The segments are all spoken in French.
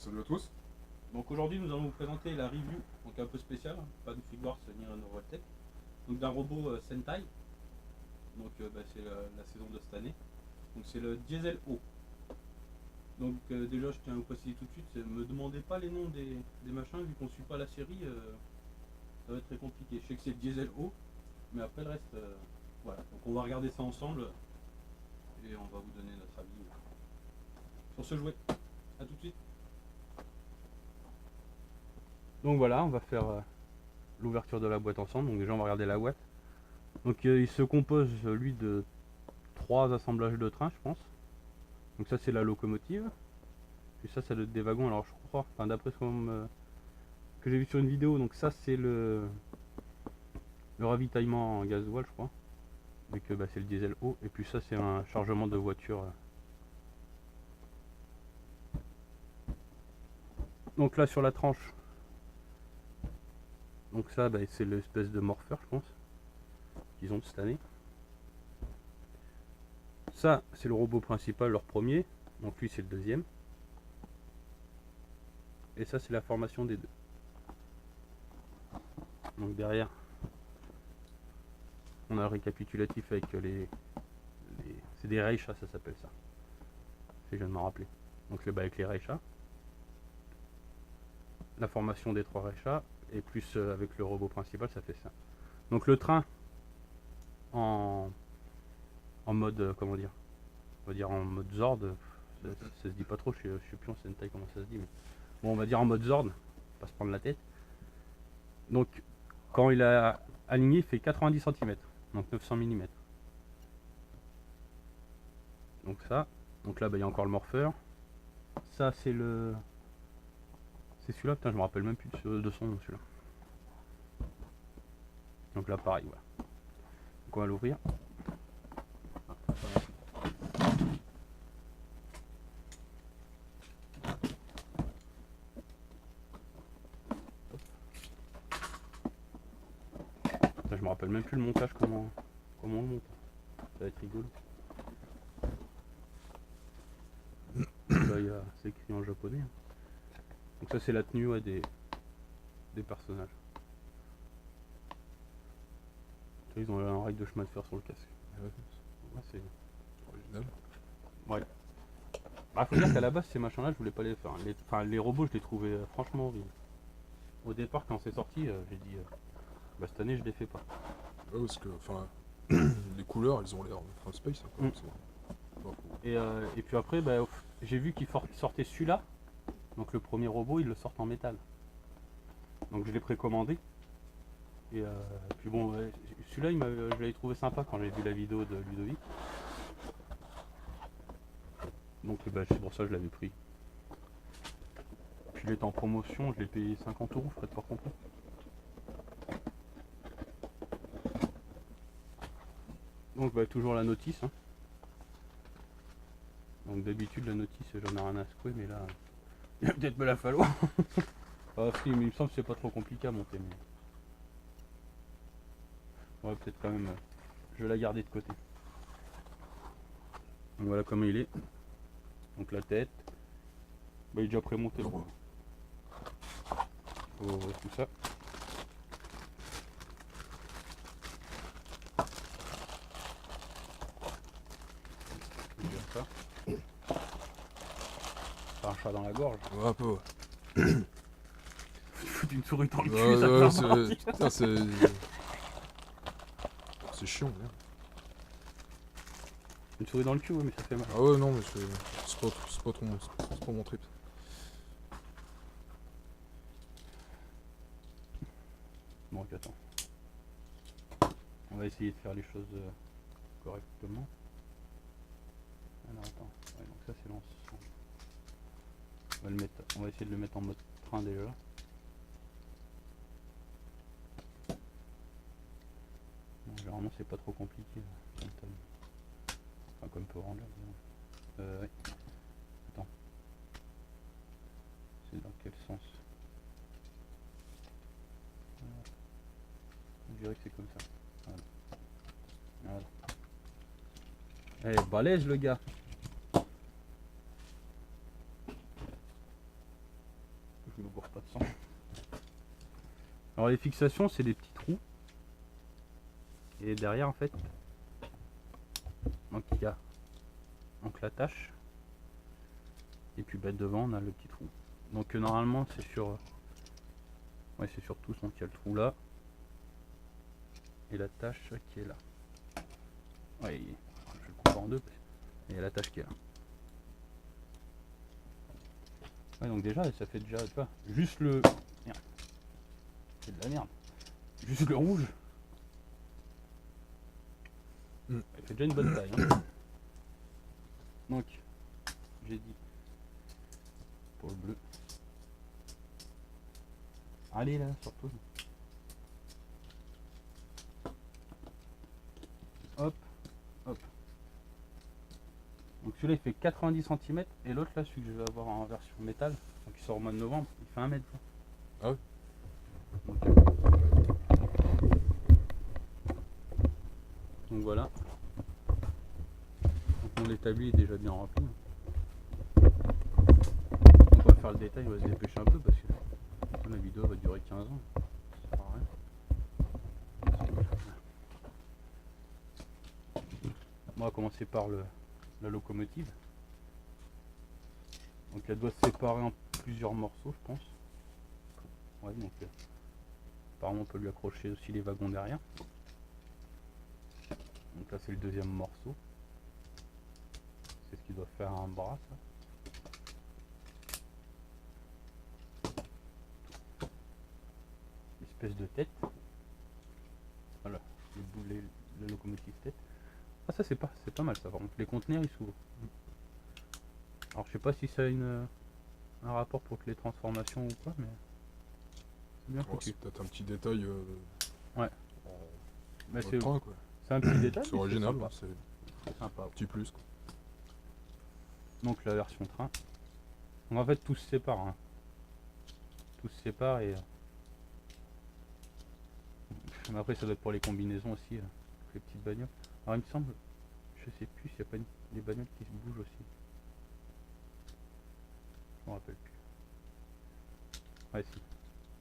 Salut à tous. Donc aujourd'hui nous allons vous présenter la review, donc un peu spéciale, pas de Figwars ni un Eurotech, donc d'un robot Sentai, donc c'est la saison de cette année, donc c'est le Diesel O. Donc déjà je tiens à vous préciser tout de suite, me demandez pas les noms des machins, vu qu'on suit pas la série, ça va être très compliqué. Je sais que c'est Diesel O, mais après le reste, voilà, donc on va regarder ça ensemble et on va vous donner notre avis sur ce jouet. A tout de suite. Donc voilà, on va faire l'ouverture de la boîte ensemble. Donc déjà on va regarder la boîte. Donc il se compose lui de 3 assemblages de trains, je pense. Donc ça c'est la locomotive. Puis ça c'est des wagons. Alors je crois, enfin d'après ce que j'ai vu sur une vidéo, donc ça c'est le ravitaillement en gasoil, je crois. Vu que c'est le diesel haut. Et puis ça c'est un chargement de voiture. Donc là sur la tranche. Donc ça c'est l'espèce de morpheur, je pense, qu'ils ont cette année. Ça, c'est le robot principal, leur premier. Donc lui, c'est le deuxième. Et ça, c'est la formation des deux. Donc derrière, on a le récapitulatif avec c'est des Reicha, ça s'appelle ça. Si je viens de m'en rappeler. Donc avec les Reicha. La formation des 3 Reicha. Et plus avec le robot principal, ça fait ça. Donc le train, en mode, comment dire, on va dire en mode Zord. Ça se dit pas trop, je sais plus en Sentai comment ça se dit. Mais bon, on va dire en mode Zord, pas se prendre la tête. Donc quand il a aligné, il fait 90 cm, donc 900 mm. Donc ça, donc là il y a encore le morpheur. Ça c'est celui-là, putain je me rappelle même plus de son nom celui-là. Donc là pareil, voilà. Donc on va l'ouvrir. Putain, je me rappelle même plus le montage, comment on le monte. Ça va être rigolo. Là c'est écrit en japonais. Donc ça c'est la tenue des personnages. Ils ont un rail de chemin de fer sur le casque. Ouais, c'est Original. ouais. Faut dire qu'à la base ces machins là je voulais pas les faire. Les robots je les trouvais franchement horribles. Au départ quand c'est sorti j'ai dit cette année je les fais pas. Ouais, parce que, enfin, les couleurs, elles ont l'air ultra space. Hein, Et puis après j'ai vu qu'ils sortaient celui-là. Donc le premier robot ils le sortent en métal. Donc je l'ai précommandé. Et puis bon celui-là je l'avais trouvé sympa quand j'ai vu la vidéo de Ludovic. Donc c'est pour ça que je l'avais pris. Puis il est en promotion, je l'ai payé 50 €, frais de port complet. Donc toujours la notice. Hein. Donc d'habitude la notice j'en ai rien à secouer, mais là il va peut-être me la falloir. Si, mais il me semble que c'est pas trop compliqué à monter. Mais... ouais, peut-être quand même, je vais la garder de côté. Donc voilà comment il est. Donc la tête, il est déjà prémonté. Faut ouvrir tout ça. Ça. T'as un chat dans la gorge. Ouais, un peu, ouais. Foutre une souris dans le cul, Ouais, ça ouais, putain, c'est chiant, merde. Une souris dans le cul, ouais, mais ça fait mal. Ah ouais, non, mais c'est pas mon trip. Bon, attends. On va essayer de faire les choses correctement. Alors attends, ouais, donc ça c'est l'ensemble. On va essayer de le mettre en mode train déjà. Bon, généralement c'est pas trop compliqué. Enfin, comme Power Ranger. Ouais. Attends. C'est dans quel sens? On dirait que c'est comme ça. Voilà. Eh, balèze le gars. Alors les fixations, c'est des petits trous. Et derrière, en fait, donc il y a donc l'attache. Et puis devant, on a le petit trou. Donc normalement, c'est sur... ouais, c'est sur tous. Donc il y a le trou là. Et l'attache qui est là. Ouais, je vais le couper en deux. Et il y a l'attache qui est là. Ouais, donc déjà, ça fait déjà, tu vois, juste le... Merde. C'est de la merde. Juste le rouge. Il fait déjà une bonne taille. Hein. Donc, j'ai dit pour le bleu. Allez là, surtout. Hop, hop. Donc celui-là il fait 90 cm et l'autre là, celui que je vais avoir en version métal, donc il sort au mois de novembre, il fait 1 mètre. Ah ouais. Donc voilà. Donc mon établi est déjà bien rempli. On va faire le détail, on va se dépêcher un peu parce que la vidéo va durer 15 ans. Ça sert à rien. On va commencer par la locomotive. Donc elle doit se séparer en plusieurs morceaux, je pense. Ouais, donc apparemment on peut lui accrocher aussi les wagons derrière. Donc là c'est le deuxième morceau. C'est ce qui doit faire un bras, ça. Espèce de tête. Voilà, le boulet, la locomotive tête. Ah ça c'est pas mal ça, par contre les conteneurs ils s'ouvrent. Alors je sais pas si ça a un rapport pour les transformations ou quoi, mais c'est bien Oh, foutu. c'est peut-être un petit détail Ouais. Mais dans le train, quoi. c'est un petit détail. C'est mais original, sympa. c'est Sympa. un petit plus, quoi. Donc la version train. Donc en fait tout se sépare. Hein. Tout se sépare et... mais après ça doit être pour les combinaisons aussi, les petites bagnoles. Alors il me semble, je sais plus s'il n'y a pas des bagnoles qui se bougent aussi. Je me rappelle plus. Ouais si,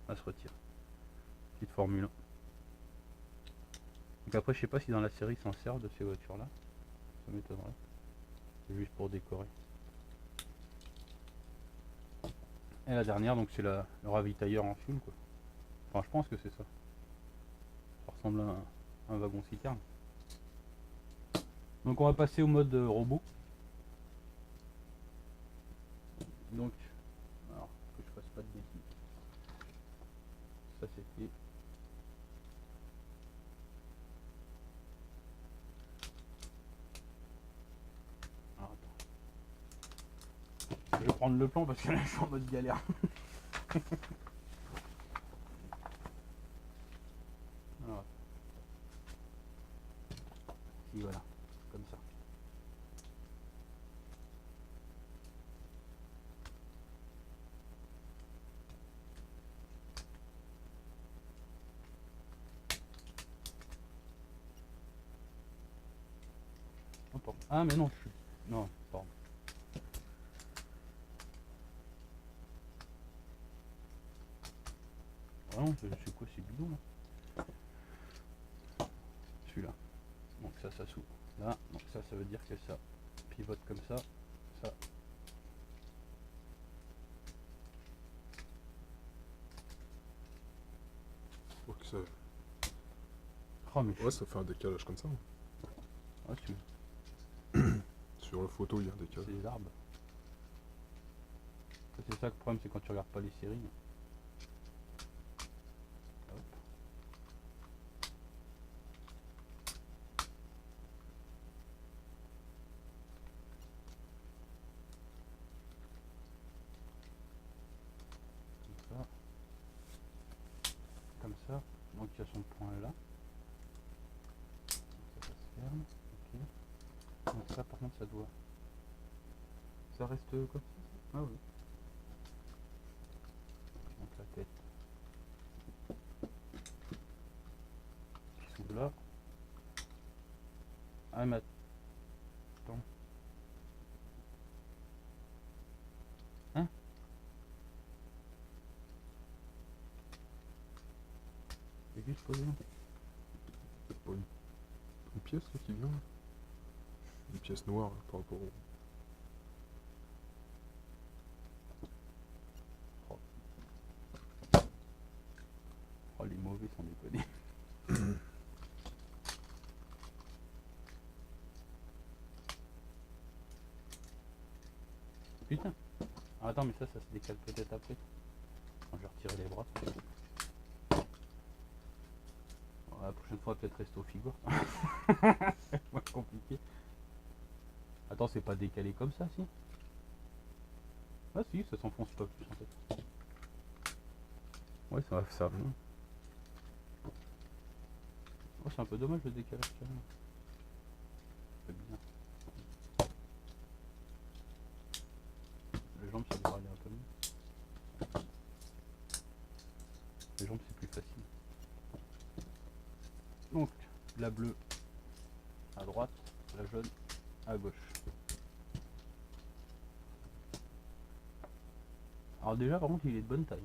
elle se retire. Petite Formule 1. Donc après je sais pas si dans la série ils s'en servent de ces voitures là. Ça m'étonnerait. C'est juste pour décorer. Et la dernière donc c'est le ravitailleur en fuel quoi. Enfin je pense que c'est ça. Ça ressemble à un wagon citerne. Donc on va passer au mode robot. Donc, alors que je fasse pas de bêtises. Ça c'était. Alors attends. Je vais prendre le plan parce que là je suis en mode galère. Alors, si voilà, comme ça. Oh, pardon. Ah mais non, je suis. Non, pardon. Ah non, c'est quoi ces bidons là? Celui-là. Donc ça s'ouvre là. Donc ça veut dire que ça pivote comme ça. Ça. Faut que ça... Oh mais Ouais, ça fait un décalage comme ça. ah, Sur la photo, il y a un c'est décalage. des arbres. C'est ça le problème, c'est quand tu regardes pas les séries. Hop. Comme ça. Donc il y a son point là. Donc ça se ferme. Ok. Donc ça par contre ça doit. Ça reste comme ça. Ah oui. Donc la tête. Qui s'ouvre là. Ah mais attends. Hein? Et juste poser. C'est pas une pièce là qui vient là. Une pièce noire là, par rapport au. Oh, les mauvais sont déconnés. Putain. Ah, attends, mais ça se décale peut-être après. Quand je vais retirer les bras. Bon, la prochaine fois, peut-être rester au figo. C'est moins compliqué. Attends, c'est pas décalé comme ça, si? Ah si, ça s'enfonce pas plus en fait. Ouais, ça va ça. Oh, c'est un peu dommage le décalage quand même. C'est bizarre. Les jambes, ça devrait aller un peu mieux. Les jambes, c'est plus facile. Donc, la bleue à droite, la jaune à gauche. Alors déjà, par contre, il est de bonne taille.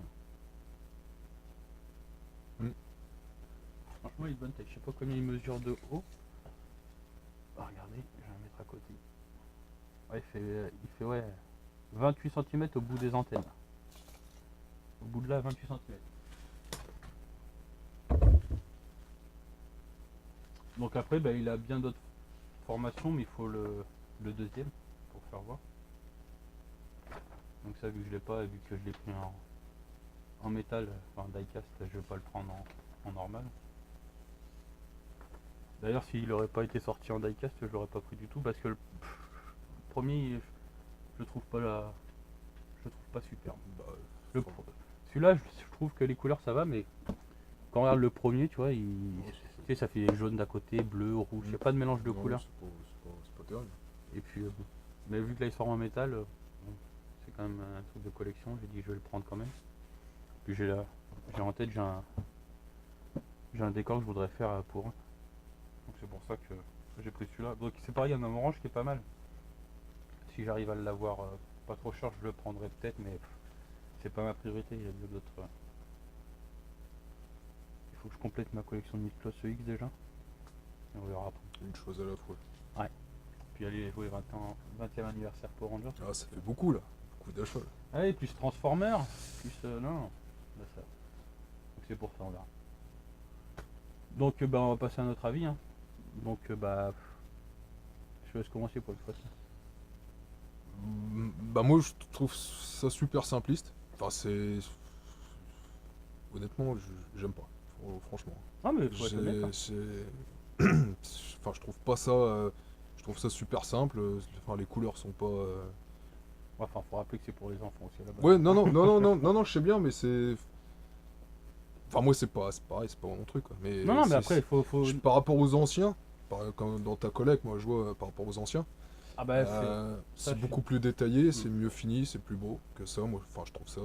Franchement, il est de bonne taille. Je sais pas combien il mesure de haut. Ah, regardez, je vais la mettre à côté. Ouais, il fait ouais, 28 cm au bout des antennes. Au bout de là, 28 cm. Donc après, bah, il a bien d'autres formations, mais il faut le deuxième pour faire voir. Donc ça, vu que je l'ai pas, et vu que je l'ai pris en métal, enfin diecast, je vais pas le prendre en normal. D'ailleurs, s'il n'aurait pas été sorti en diecast, je l'aurais pas pris du tout parce que le premier, je trouve pas je trouve pas superbe. Bah, Celui-là, je trouve que les couleurs ça va, mais quand on regarde le premier, tu vois, tu sais, ça fait jaune d'à côté, bleu, rouge, il n'y a pas de mélange de non, couleurs. c'est pas terrible. Et puis, bon. Mais vu que là il sort en métal, bon, c'est quand même un truc de collection, j'ai dit je vais le prendre quand même. Puis j'ai en tête, j'ai un décor que je voudrais faire pour eux. Donc c'est pour ça que j'ai pris celui-là. Donc c'est pareil, il y en a un orange qui est pas mal. Si j'arrive à l'avoir pas trop cher, je le prendrai peut-être, mais c'est pas ma priorité, il y a d'autres. Il faut que je complète ma collection de Miklos X déjà. Et on verra après. Une chose à la fois. Puis aller jouer 20e anniversaire pour Rangers. Ah, ça fait beaucoup là. Beaucoup d'achats là. Ah oui, plus Transformer, plus. Non, là, ça. Donc c'est pour ça, on verra. Donc bah, on va passer à notre avis. Hein. Donc bah. Je laisse commencer pour le fois. Bah, moi je trouve ça super simpliste. Enfin, c'est. Honnêtement, j'aime pas. Franchement. Ah, mais faut être honnête. Hein. Enfin, je trouve pas ça. Je trouve ça super simple. Enfin, les couleurs sont pas. Enfin, faut rappeler que c'est pour les enfants aussi à la base. Ouais, non, je sais bien, mais c'est. Enfin, moi, c'est pareil, c'est pas mon truc. Quoi. Mais Non, mais c'est- après, il faut. Par rapport aux anciens, comme dans ta collègue, moi, je vois par rapport aux anciens, Ah bah, ça, c'est je beaucoup plus détaillé, c'est mieux fini, c'est plus beau que ça. Moi, enfin, je trouve ça.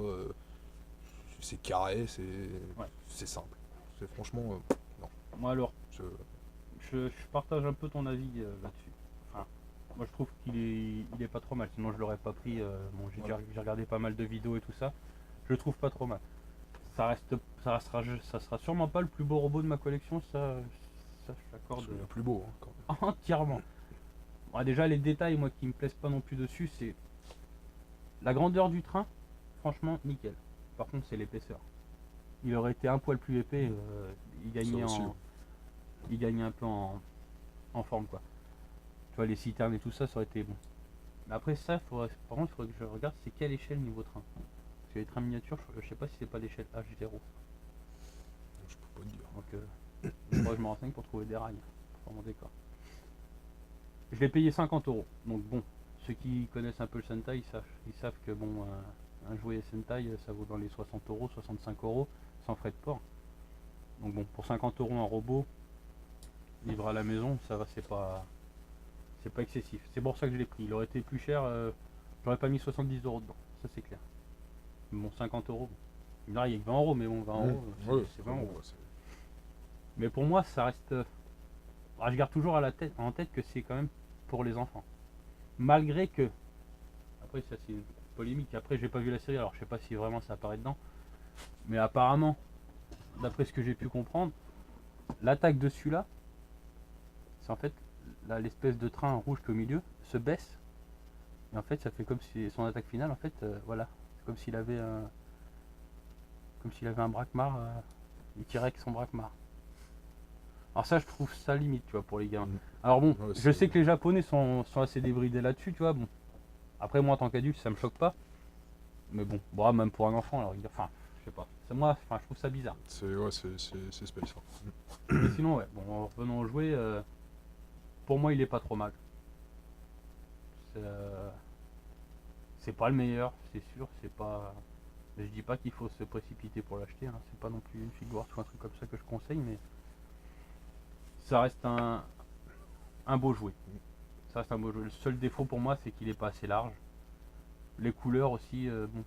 C'est carré, c'est simple. C'est franchement. Non. moi alors, Je- je partage un peu ton avis là-dessus. Enfin, moi je trouve qu'il est pas trop mal, sinon je l'aurais pas pris. Bon, j'ai regardé pas mal de vidéos et tout ça. Je le trouve pas trop mal. Ça sera sûrement pas le plus beau robot de ma collection, ça je t'accorde C'est le plus beau, hein, quand même. entièrement. Bon, déjà les détails, moi qui me plaisent pas non plus dessus, c'est la grandeur du train. Franchement, nickel. Par contre, c'est l'épaisseur. Il aurait été un poil plus épais, il gagnait Ça aussi, ouais. il gagnait un peu en forme quoi. Tu vois les citernes et tout ça, ça aurait été bon. Mais après ça, par contre, il faudrait que je regarde c'est quelle échelle niveau train. Parce que les trains miniatures, je sais pas si c'est pas l'échelle H0. Je peux pas te dire. Donc il faudrait que je me renseigne pour trouver des rails pour mon décor. Je l'ai payé 50 €. Donc bon, ceux qui connaissent un peu le Sentai, ils savent que bon, un jouet Sentai, ça vaut dans les 60 €, 65 € sans frais de port. Donc bon, pour 50 € un robot, livré à la maison, ça va, c'est pas excessif. C'est pour ça que je l'ai pris. Il aurait été plus cher, j'aurais pas mis 70 € dedans, ça c'est clair. Mais bon, 50 €. Bon. Il y a que 20 €, mais bon, 20 €, Ouais, c'est 20 €. ouais, c'est- Mais pour moi, ça reste. Je garde toujours en tête que c'est quand même pour les enfants. Malgré que. Après, ça c'est une polémique. Après, j'ai pas vu la série, alors je sais pas si vraiment ça apparaît dedans. Mais apparemment, d'après ce que j'ai pu comprendre, l'attaque de celui-là, c'est en fait là, l'espèce de train rouge qui est au milieu se baisse. Et en fait, ça fait comme si son attaque finale, en fait, voilà, c'est comme s'il avait un braquemar, il tirait avec son braquemar. Alors ça, je trouve ça limite, tu vois, pour les gamins. Alors bon, Ouais, je sais que les Japonais sont assez débridés là-dessus, tu vois. Bon, après moi en tant qu'adulte, ça me choque pas. Mais bon, même pour un enfant, alors enfin, je sais pas. C'est moi, enfin, je trouve ça bizarre. C'est space. Mais sinon, ouais. Bon, revenons au jouet. Pour moi, il est pas trop mal. C'est pas le meilleur, c'est sûr. C'est pas. Je dis pas qu'il faut se précipiter pour l'acheter. Hein. C'est pas non plus une figure ou un truc comme ça que je conseille, mais ça reste un beau jouet. Ça reste un beau jouet. Le seul défaut pour moi, c'est qu'il est pas assez large. Les couleurs aussi, bon.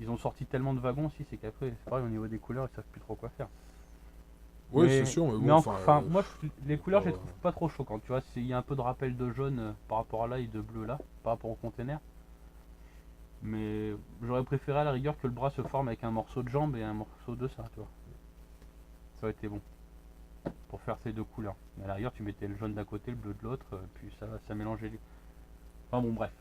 Ils ont sorti tellement de wagons aussi, c'est qu'après, c'est pareil, au niveau des couleurs, ils savent plus trop quoi faire. Oui, Mais- c'est sûr, mais bon, Mais enfin, moi, les couleurs, je les ouais. trouve pas trop choquantes. Tu vois, il y a un peu de rappel de jaune par rapport à là et de bleu là, par rapport au container. Mais j'aurais préféré à la rigueur que le bras se forme avec un morceau de jambe et un morceau de ça, tu vois. Ça aurait été bon. Pour faire ces deux couleurs. Mais à la rigueur, tu mettais le jaune d'un côté, le bleu de l'autre, puis ça mélangeait les. Enfin bon, bref.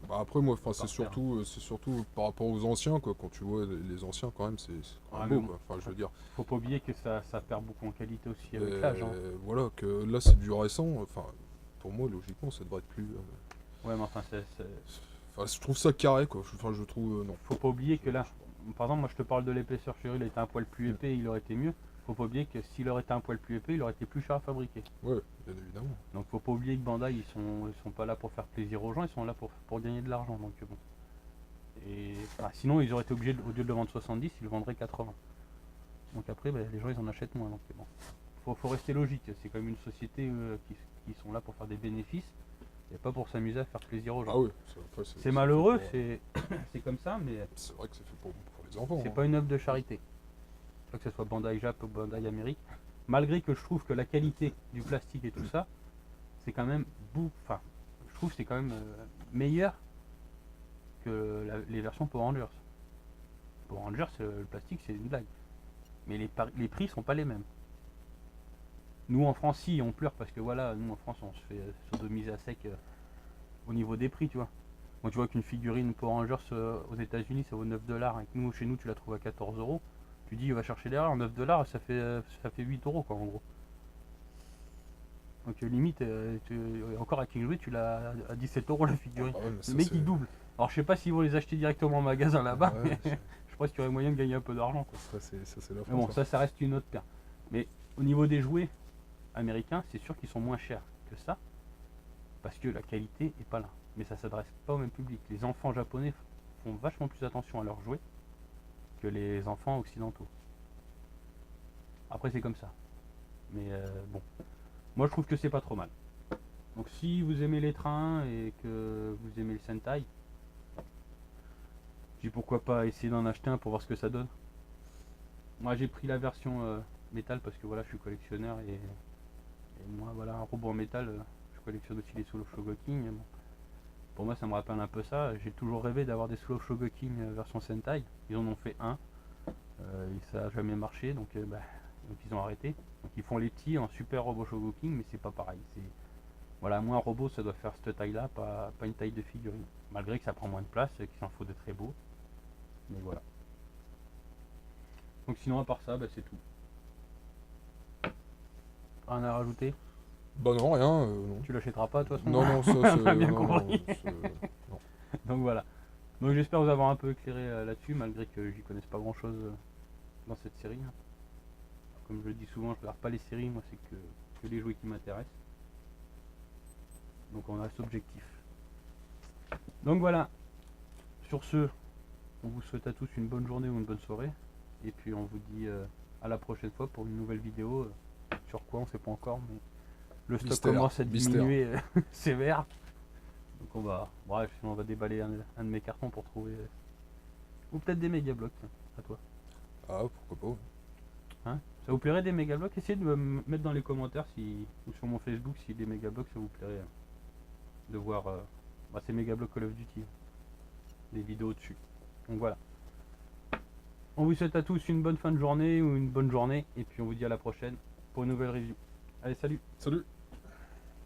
Bah après moi Pas c'est refaire. surtout par rapport aux anciens quoi, quand tu vois les anciens quand même c'est quand Ouais, même mais beau bon. quoi. Enfin je veux dire Faut pas oublier que ça perd beaucoup en qualité aussi avec l'âge. Hein. voilà que là c'est du récent, enfin pour moi logiquement ça devrait être plus Ouais, mais enfin, enfin je trouve ça carré quoi. Enfin je trouve non. faut pas oublier que là, par exemple, moi je te parle de l'épaisseur chez eux, il était un poil plus épais, il aurait été mieux. Faut pas oublier que s'il aurait été un poil plus épais, il aurait été plus cher à fabriquer. Ouais, bien évidemment. Donc faut pas oublier que Bandai, ils sont pas là pour faire plaisir aux gens, ils sont là pour gagner de l'argent. Donc bon. Et sinon, ils auraient été obligés, au lieu de le vendre 70, ils le vendraient 80. Donc après, les gens ils en achètent moins. Donc bon. Faut rester logique. C'est quand même une société qui sont là pour faire des bénéfices et pas pour s'amuser à faire plaisir aux gens. Ah oui, après, C'est malheureux, fait c'est comme ça, mais c'est vrai que c'est fait pour les enfants. c'est hein. pas une œuvre de charité. Que ce soit Bandai Jap ou Bandai Amérique. Malgré que je trouve que la qualité du plastique et tout ça, c'est quand même enfin, je trouve que c'est quand même meilleur que les versions Power Rangers. Power Rangers, le plastique c'est une blague. Mais les prix sont pas les mêmes. Nous en France, si on pleure parce que voilà, nous en France on se fait sodomiser à sec au niveau des prix, tu vois. Moi tu vois qu'une figurine Power Rangers aux États-Unis ça vaut 9 $, et que nous chez nous tu la trouves à 14 €. Tu dis, va chercher l'erreur, 9 $, ça fait 8 € quoi en gros. Donc limite, encore à King Louis, tu l'as à 17 € la figurine. Ah ouais, mais ça, Le mec c'est- il double. Alors je sais pas s'ils vont les acheter directement en magasin là-bas, Ouais, mais c'est- je pense qu'il y aurait moyen de gagner un peu d'argent quoi. ça c'est la Mais bon, France. hein. ça reste une autre paire. Mais au niveau des jouets américains, c'est sûr qu'ils sont moins chers que ça, parce que la qualité est pas là. Mais ça s'adresse pas au même public. Les enfants japonais font vachement plus attention à leurs jouets que les enfants occidentaux. Après c'est comme ça. Mais bon, moi je trouve que c'est pas trop mal. Donc si vous aimez les trains et que vous aimez le Sentai, je dis pourquoi pas essayer d'en acheter un pour voir ce que ça donne. Moi j'ai pris la version métal parce que voilà je suis collectionneur et moi voilà un robot en métal, je collectionne aussi les Soul of Shogoking. Mais bon, pour moi ça me rappelle un peu ça. J'ai toujours rêvé d'avoir des Soul of Shogoking version Sentai. Ils en ont fait un. Et ça n'a jamais marché donc ils ont arrêté. Donc ils font les petits en super robot Shogoking mais c'est pas pareil. Voilà, moi un robot ça doit faire cette taille là, pas une taille de figurine. Malgré que ça prend moins de place et qu'il en faut de très beaux. Mais voilà. Donc sinon à part ça, c'est tout. Rien à rajouter? Bah non, rien. Non. Tu l'achèteras pas toi? Non, non, ça On a c'est. bien non, non, compris. non. Donc voilà. Donc j'espère vous avoir un peu éclairé là-dessus, malgré que j'y connaisse pas grand chose dans cette série. Comme je le dis souvent, je regarde pas les séries, moi c'est que les jouets qui m'intéressent. Donc on reste objectif. Donc voilà. Sur ce, on vous souhaite à tous une bonne journée ou une bonne soirée. Et puis on vous dit à la prochaine fois pour une nouvelle vidéo. Sur quoi on sait pas encore, mais le stock Mystère, commence à mystère. diminuer sévère. Donc on va. Bref, sinon on va déballer un de mes cartons pour trouver. Ou peut-être des méga blocs, à toi. Ah, pourquoi pas. Ça vous plairait des méga blocs? Essayez de me mettre dans les commentaires ou sur mon Facebook si des méga blocs ça vous plairait de voir ces méga blocs Call of Duty. Des vidéos dessus. Donc voilà. On vous souhaite à tous une bonne fin de journée ou une bonne journée. Et puis on vous dit à la prochaine pour une nouvelle review. Allez, salut! Salut!